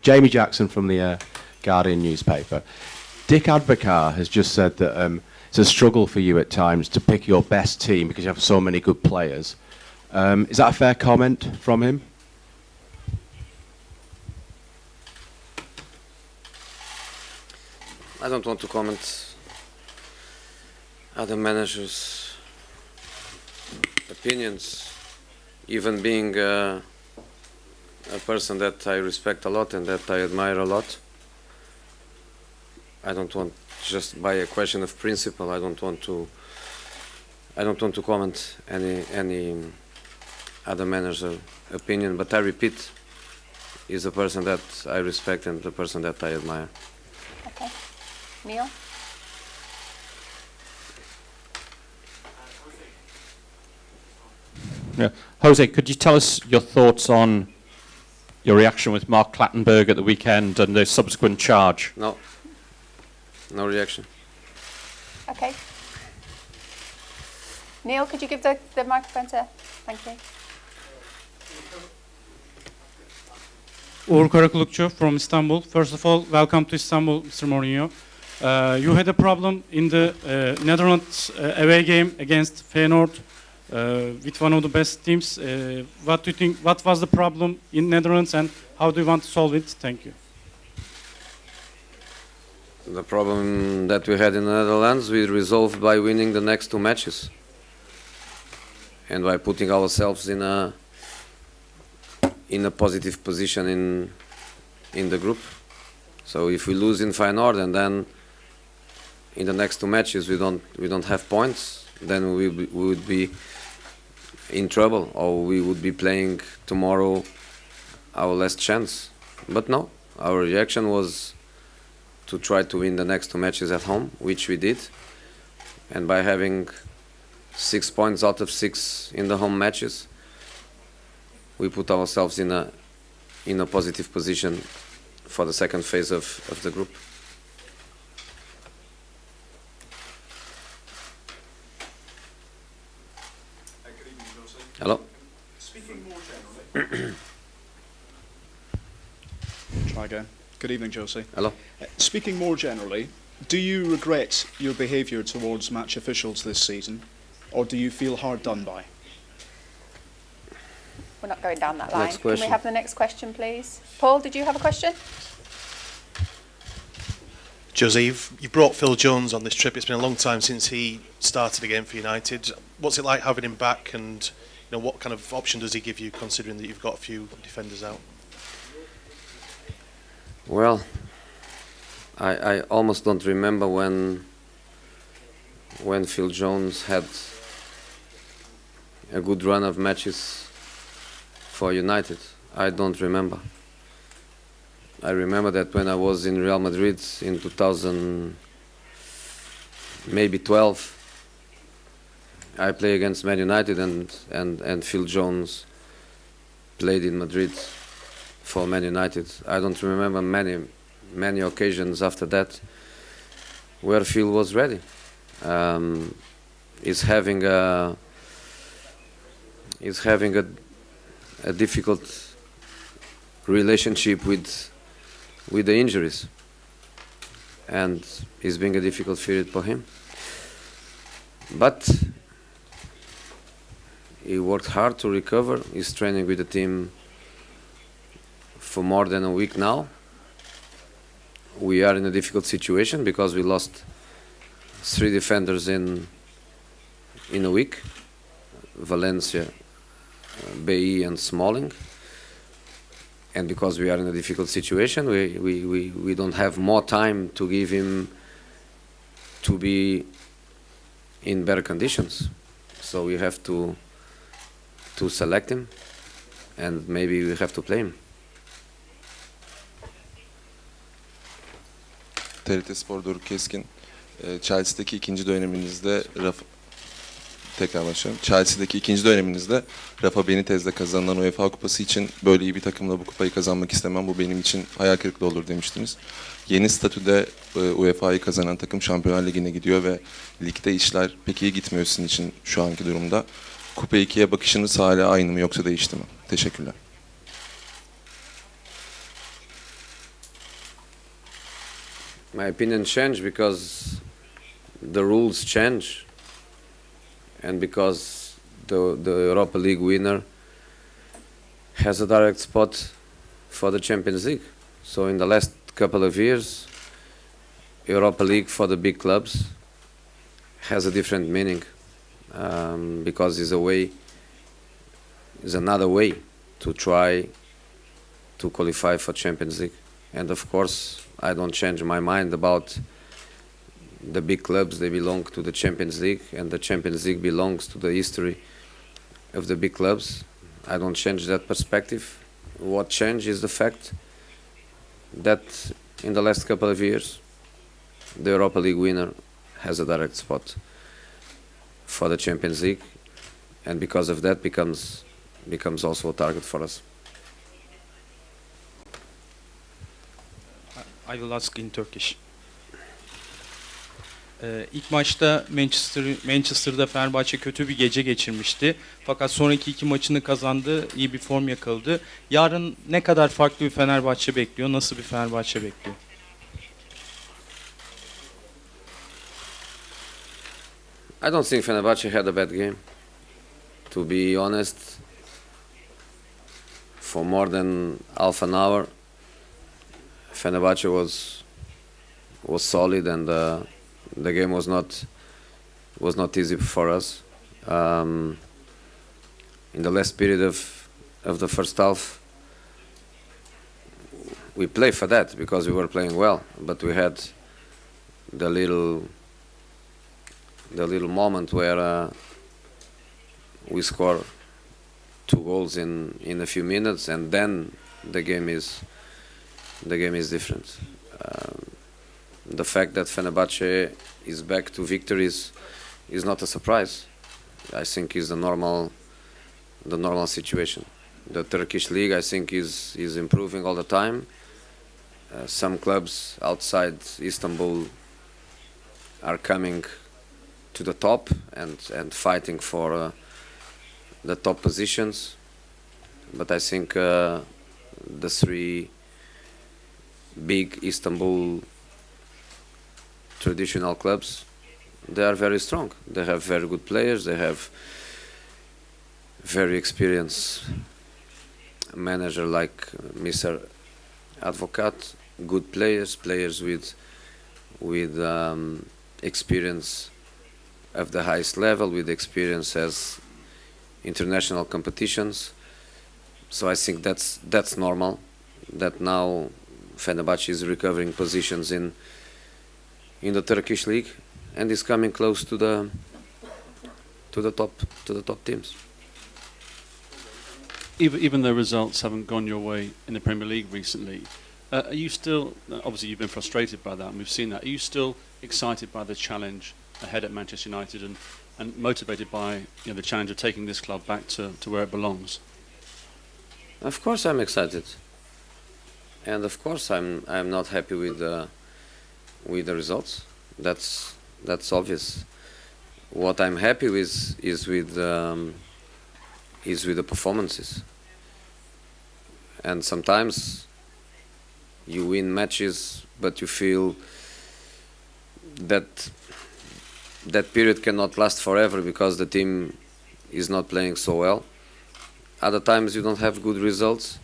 Jamie Jackson from the Guardian newspaper. Dick Advocaat has just said that it's a struggle for you at times to pick your best team because you have so many good players. Is that a fair comment from him? I don't want to comment other managers' opinions, even being a person that I respect a lot and that I admire a lot. I don't want, just by a question of principle, I don't want to comment any other manager's opinion, but I repeat, he's a person that I respect and a person that I admire. Okay. Neil? Yeah. Jose, could you tell us your thoughts on your reaction with Mark Clattenburg at the weekend and the subsequent charge? No. No reaction. Okay. Neil, could you give the microphone to... Thank you. Uğur Karakulukçu from Istanbul. First of all, welcome to Istanbul, Mr. Mourinho. You had a problem in the Netherlands away game against Feyenoord with one of the best teams. What do you think? What was the problem in Netherlands, and how do you want to solve it? Thank you. The problem that we had in the Netherlands, we resolved by winning the next two matches and by putting ourselves in a positive position in the group. So if we lose in Feyenoord and then in the next two matches we don't have points, then we would be in trouble, or we would be playing tomorrow our last chance. But no, our reaction was to try to win the next two matches at home, which we did, and by having 6 points out of 6 in the home matches, we put ourselves in a positive position for the second phase of the group. Good evening, Jose. Hello. Speaking more generally. Try again. Good evening, Jose. Hello. Speaking more generally, do you regret your behaviour towards match officials this season, or do you feel hard done by? We're not going down that line. Next question. Can we have the next question, please? Paul, did you have a question? Jose, you've brought Phil Jones on this trip. It's been a long time since he started again for United. What's it like having him back, and what kind of option does he give you, considering that you've got a few defenders out? Well, I almost don't remember when Phil Jones had a good run of matches for United. I don't remember. I remember that when I was in Real Madrid in 2000, maybe 12, I played against Man United and Phil Jones played in Madrid for Man United. I don't remember many occasions after that where Phil was ready. He's having a difficult relationship with the injuries, and it's been a difficult period for him. But he worked hard to recover. He's training with the team for more than a week now. We are in a difficult situation because we lost 3 defenders in a week: Valencia, Bailly and Smalling. And because we are in a difficult situation, we don't have more time to give him to be in better conditions. So we have to select him, and maybe we have to play him. TRT Spor Doruk Keskin. Chelsea'deki ikinci döneminizde Chelsea'deki ikinci döneminizde Rafa Benitez'le kazanılan UEFA Kupası için böyle iyi bir takımla bu kupayı kazanmak istemem, bu benim için hayal kırıklığı olur demiştiniz. Yeni statüde UEFA'yı kazanan takım Şampiyonlar Ligi'ne gidiyor ve ligde işler pek iyi gitmiyor sizin için şu anki durumda. Kupa 2'ye bakışınız hala aynı mı, yoksa değişti mi? Teşekkürler. My opinion changed because the rules change, and because the Europa League winner has a direct spot for the Champions League. So in the last couple of years, Europa League for the big clubs has a different meaning, because it's another way to try to qualify for Champions League. And of course, I don't change my mind about the big clubs. They belong to the Champions League, and the Champions League belongs to the history of the big clubs. I don't change that perspective. What changed is the fact that in the last couple of years, the Europa League winner has a direct spot for the Champions League, and because of that becomes also a target for us. I will ask in Turkish. İlk maçta Manchester'da Fenerbahçe kötü bir gece geçirmişti. Fakat sonraki iki maçını kazandı, iyi bir form yakaladı. Yarın ne kadar farklı bir Fenerbahçe bekliyor, nasıl bir Fenerbahçe bekliyor? I don't think Fenerbahçe had a bad game. To be honest, for more than half an hour, Fenerbahçe was solid, and the game was not easy for us. In the last period of the first half, we played for that because we were playing well, but we had the little moment where we score 2 goals in a few minutes, and then the game is different. The fact that Fenerbahçe is back to victories is not a surprise. I think is the normal situation. The Turkish league, I think, is improving all the time. Some clubs outside Istanbul are coming to the top and fighting for the top positions. But I think the 3 big Istanbul traditional clubs, they are very strong. They have very good players. They have very experienced manager like Mr. Advocat. Good players with experience of the highest level, with experience as international competitions. So I think that's normal. That now Fenerbahçe is recovering positions in the Turkish league and is coming close to the top teams. Even though results haven't gone your way in the Premier League recently, are you still, obviously you've been frustrated by that and we've seen that, are you still excited by the challenge ahead at Manchester United and motivated by the challenge of taking this club back to where it belongs? Of course I'm excited, and of course I'm not happy with the results. That's obvious. What I'm happy with is with the performances. And sometimes you win matches, but you feel that period cannot last forever because the team is not playing so well. Other times you don't have good results,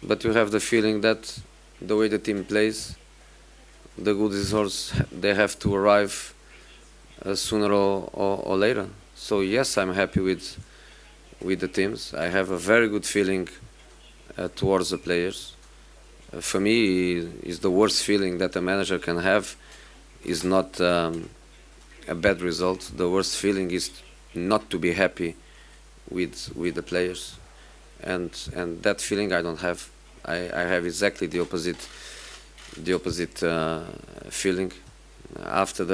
but you have the feeling that the way the team plays, the good results, they have to arrive sooner or later. So yes, I'm happy with the teams. I have a very good feeling towards the players. For me, is the worst feeling that a manager can have is not a bad result. The worst feeling is not to be happy with the players, and that feeling I don't have. I have exactly the opposite feeling. After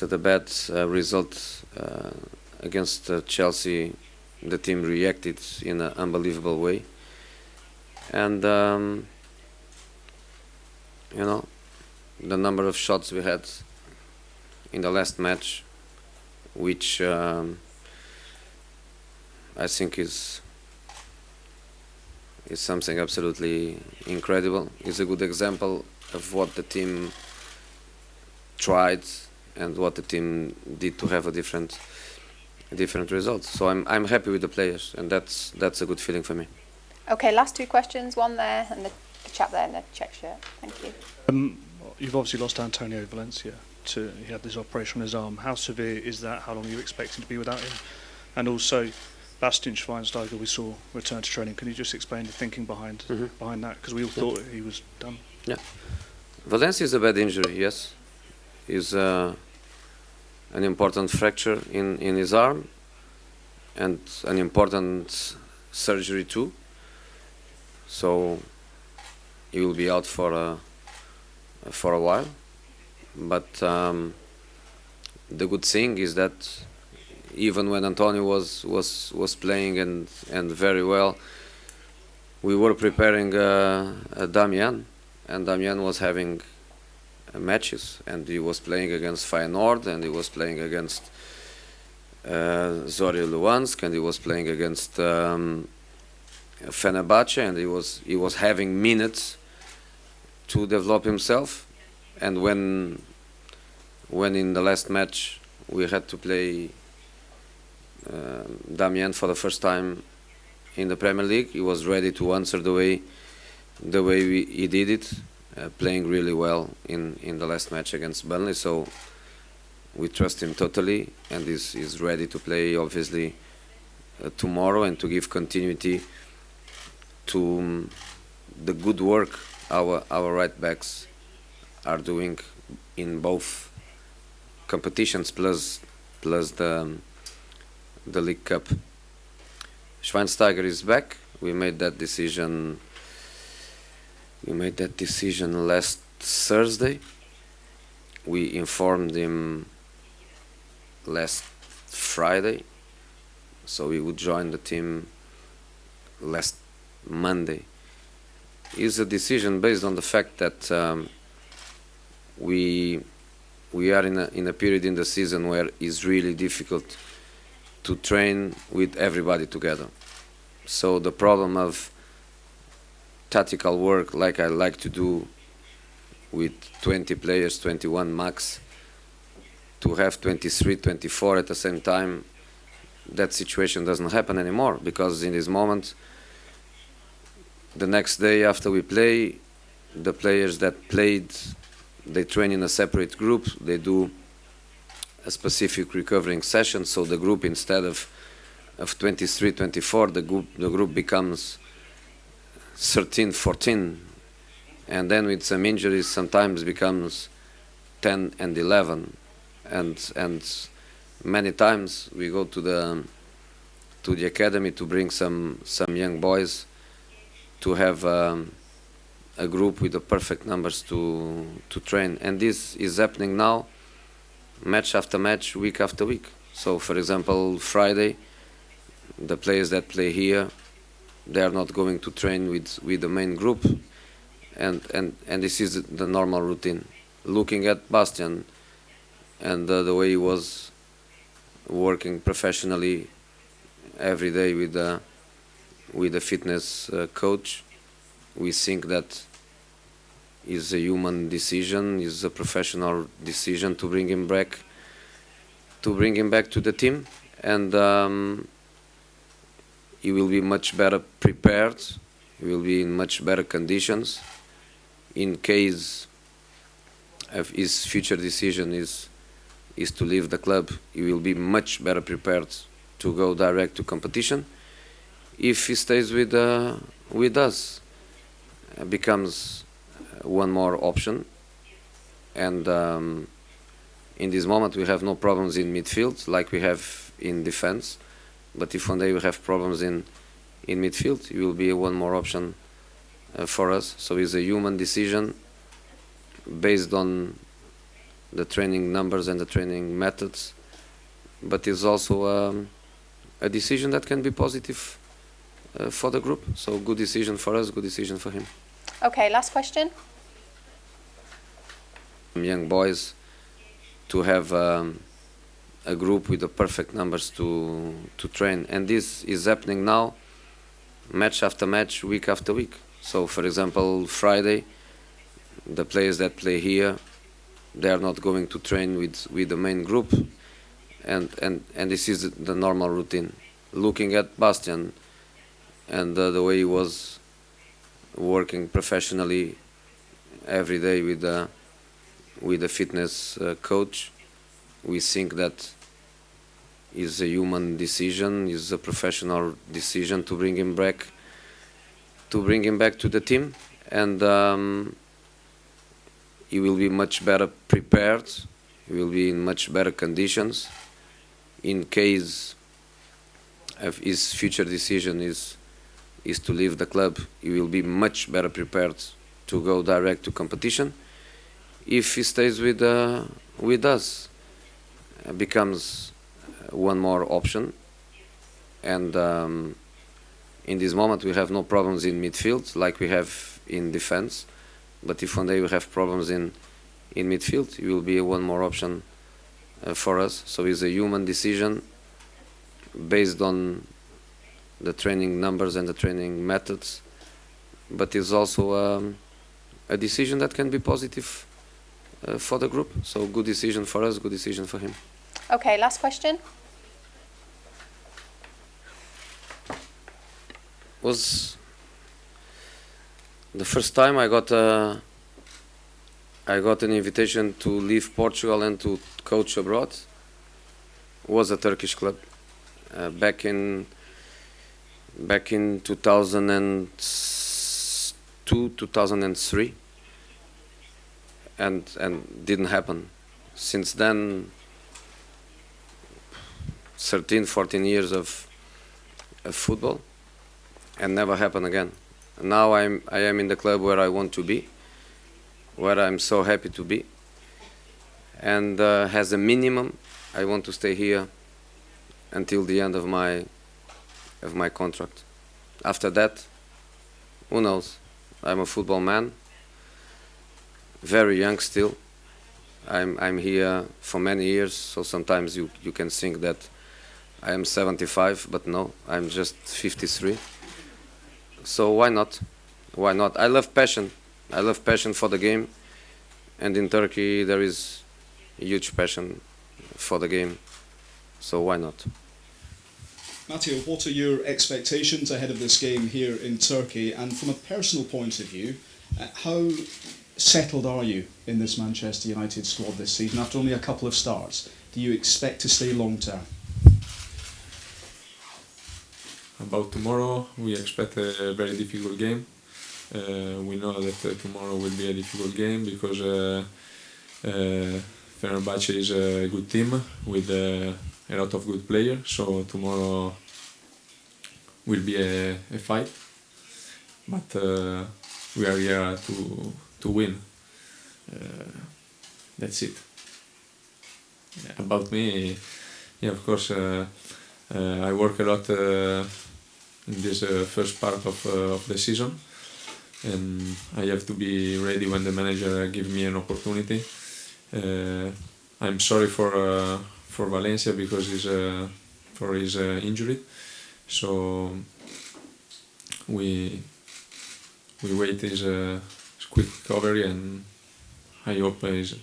the bad result against Chelsea, the team reacted in an unbelievable way, and the number of shots we had in the last match, which I think is something absolutely incredible. It's a good example of what the team tried and what the team did to have a different result. So I'm happy with the players, and that's a good feeling for me. Okay, last two questions. One there and the chap there in the check shirt. Thank you. You've obviously lost Antonio Valencia. He had this operation on his arm. How severe is that? How long are you expecting to be without him? And also, Bastian Schweinsteiger, we saw return to training. Can you just explain the thinking behind that? Because we all thought he was done. Yeah, Valencia is a bad injury. Yes, is an important fracture in his arm, and an important surgery too. So he will be out for a while. But the good thing is that even when Antonio was playing and very well, we were preparing Damian, and Damian was having matches, and he was playing against Feyenoord, and he was playing against Zorya Luhansk, and he was playing against Fenerbahçe, and he was having minutes to develop himself. And when in the last match we had to play Damian for the first time in the Premier League, he was ready to answer the way he did it, playing really well in the last match against Burnley. So we trust him totally, and he's ready to play obviously tomorrow, and to give continuity to the good work our right backs are doing in both competitions, plus the League Cup. Schweinsteiger is back. We made that decision last Thursday. We informed him last Friday, so he would join the team last Monday. It's a decision based on the fact that we are in a period in the season where it's really difficult to train with everybody together. So the problem of tactical work, like I like to do with 20 players, 21 max, to have 23, 24 at the same time, that situation doesn't happen anymore, because in this moment, the next day after we play, the players that played, they train in a separate group, they do a specific recovering session, so the group, instead of 23, 24, the group becomes 13, 14, and then with some injuries sometimes becomes 10 and 11, and many times we go to the academy to bring some young boys to have a group with the perfect numbers to train, and this is happening now, match after match, week after week. So for example, Friday, the players that play here, they are not going to train with the main group, and this is the normal routine. Looking at Bastian and the way he was working professionally every day with the fitness coach, we think that is a human decision, is a professional decision to bring him back to the team, and he will be much better prepared. He will be in much better conditions in case of his future decision is to leave the club. He will be much better prepared to go direct to competition. If he stays with us, becomes one more option, and in this moment we have no problems in midfield like we have in defense, but if one day we have problems in midfield, it will be one more option for us. So it's a human decision based on the training numbers and the training methods, but it's also a decision that can be positive for the group. So good decision for us, good decision for him. Okay, last question. Young boys to have a group with the perfect numbers to train, and this is happening now, match after match, week after week. So for example, Friday, the players that play here, they are not going to train with the main group, and this is the normal routine. Looking at Bastian and the way he was working professionally every day with the fitness coach, we think that is a human decision, is a professional decision to bring him back to the team, and he will be much better prepared. He will be in much better conditions in case of his future decision is to leave the club. He will be much better prepared to go direct to competition. If he stays with us, becomes one more option, and in this moment we have no problems in midfield like we have in defense, but if one day we have problems in midfield, it will be one more option for us. So it's a human decision based on the training numbers and the training methods, but it's also a decision that can be positive for the group. So good decision for us, good decision for him. Okay, last question. Was the first time I got an invitation to leave Portugal and to coach abroad. Was a Turkish club back in 2002, 2003, and didn't happen. Since then, 13, 14 years of football, and never happened again. Now I am in the club where I want to be, where I'm so happy to be, and as a minimum, I want to stay here until the end of my contract. After that, who knows? I'm a football man, very young still. I'm here for many years, so sometimes you can think that I am 75, but no, I'm just 53. So why not? Why not? I love passion. I love passion for the game, and in Turkey there is a huge passion for the game. So why not? Matteo, what are your expectations ahead of this game here in Turkey? And from a personal point of view, how settled are you in this Manchester United squad this season after only a couple of starts? Do you expect to stay long term? About tomorrow, we expect a very difficult game. We know that tomorrow will be a difficult game because Fenerbahçe is a good team with a lot of good players. So tomorrow will be a fight, but we are here to win. That's it. About me, yeah, of course, I work a lot in this first part of the season, and I have to be ready when the manager gives me an opportunity. I'm sorry for Valencia because for his injury, so we wait his quick recovery, and I hope he's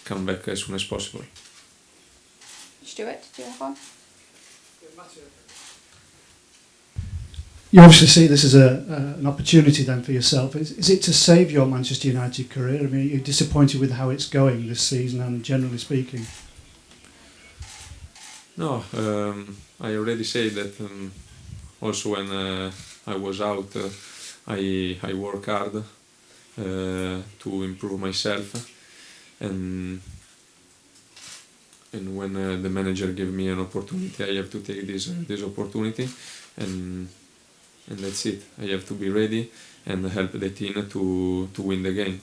come back as soon as possible. Stuart, do you have one? You obviously see this as an opportunity then for yourself. Is it to save your Manchester United career? I mean, are you disappointed with how it's going this season and generally speaking? No, I already said that also when I was out, I work hard to improve myself, and when the manager gave me an opportunity, I have to take this opportunity, and that's it. I have to be ready and help the team to win the game.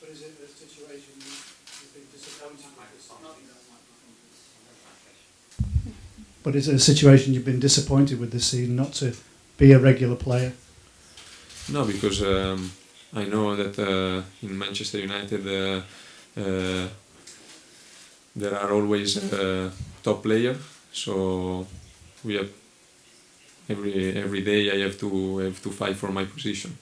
But is it a situation you've been disappointed with? But is it a situation you've been disappointed with this season, not to be a regular player? No, because I know that in Manchester United there are always top players, so we have every day I have to fight for my position.